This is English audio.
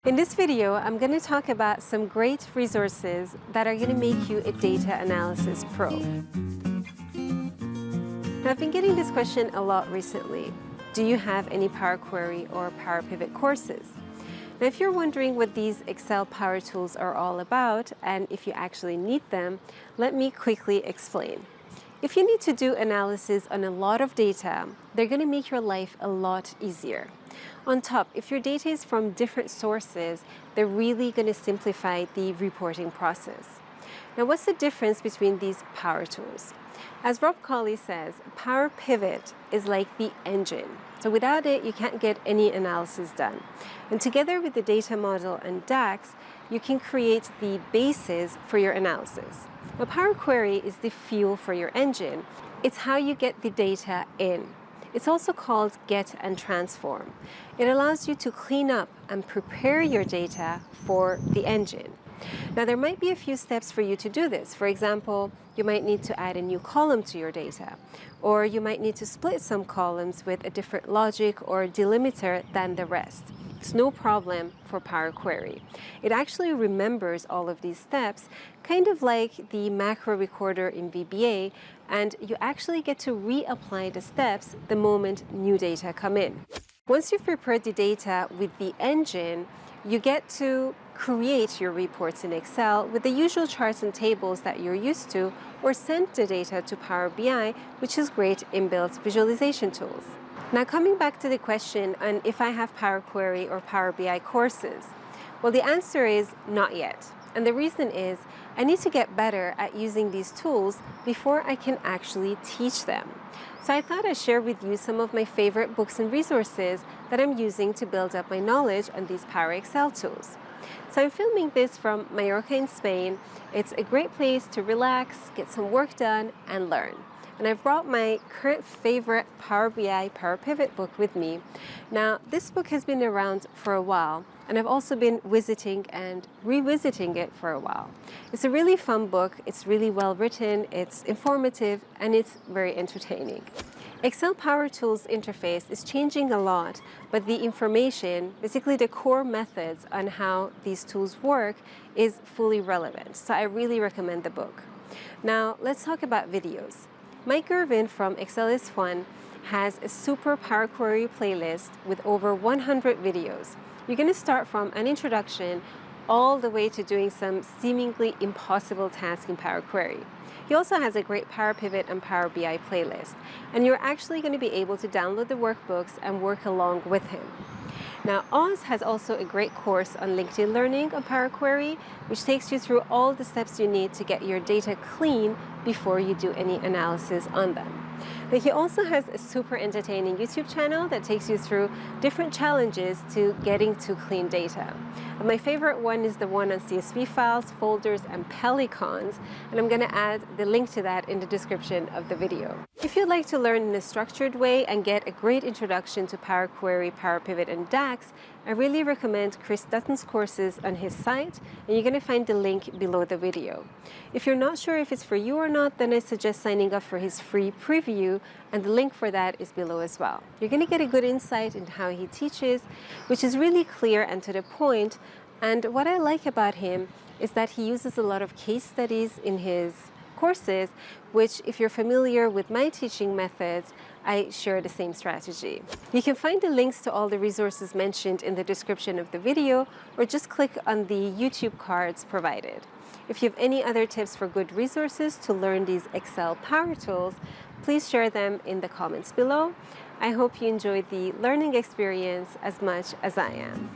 In this video, I'm going to talk about some great resources that are going to make you a data analysis pro. Now, I've been getting this question a lot recently. Do you have any Power Query or Power Pivot courses? Now, if you're wondering what these Excel Power Tools are all about and if you actually need them, let me quickly explain. If you need to do analysis on a lot of data, they're going to make your life a lot easier. On top, if your data is from different sources, they're really going to simplify the reporting process. Now, what's the difference between these power tools? As Collie says, Power Pivot is like the engine. So without it, you can't get any analysis done. And together with the data model and DAX, you can create the basis for your analysis. Now, Power Query is the fuel for your engine. It's how you get the data in. It's also called Get and Transform. It allows you to clean up and prepare your data for the engine. Now, there might be a few steps for you to do this. For example, you might need to add a new column to your data, or you might need to split some columns with a different logic or delimiter than the rest. It's no problem for Power Query. It actually remembers all of these steps, kind of like the macro recorder in VBA, and you actually get to reapply the steps the moment new data come in. Once you've prepared the data with the engine, you get to create your reports in Excel with the usual charts and tables that you're used to, or send the data to Power BI, which is great inbuilt visualization tools. Now, coming back to the question on if I have Power Query or Power BI courses, well, the answer is not yet. And the reason is I need to get better at using these tools before I can actually teach them. So I thought I'd share with you some of my favorite books and resources that I'm using to build up my knowledge on these Power Excel tools. So I'm filming this from Mallorca in Spain. It's a great place to relax, get some work done, and learn. And I've brought my current favorite Power BI Power Pivot book with me. Now, this book has been around for a while, and I've also been visiting and revisiting it for a while. It's a really fun book, it's really well written, it's informative, and it's very entertaining. Excel Power Tools interface is changing a lot, but the information, basically the core methods on how these tools work, is fully relevant. So I really recommend the book. Now, let's talk about videos. Mike Gervin from Excel is Fun has a super Power Query playlist with over 100 videos. You're going to start from an introduction all the way to doing some seemingly impossible tasks in Power Query. He also has a great Power Pivot and Power BI playlist, and you're actually going to be able to download the workbooks and work along with him. Now, Oz has also a great course on LinkedIn Learning on Power Query, which takes you through all the steps you need to get your data clean before you do any analysis on them. Now, he also has a super entertaining YouTube channel that takes you through different challenges to getting to clean data. And my favorite one is the one on CSV files, folders, and Pelicans, and I'm going to add the link to that in the description of the video. If you'd like to learn in a structured way and get a great introduction to Power Query, Power Pivot, and DAX, I really recommend Chris Dutton's courses on his site, and you're going to find the link below the video. If you're not sure if it's for you or not, then I suggest signing up for his free preview, and the link for that is below as well. You're going to get a good insight into how he teaches, which is really clear and to the point. And what I like about him is that he uses a lot of case studies in his courses, which, if you're familiar with my teaching methods, I share the same strategy. You can find the links to all the resources mentioned in the description of the video, or just click on the YouTube cards provided. If you have any other tips for good resources to learn these Excel Power Tools, please share them in the comments below. I hope you enjoyed the learning experience as much as I am.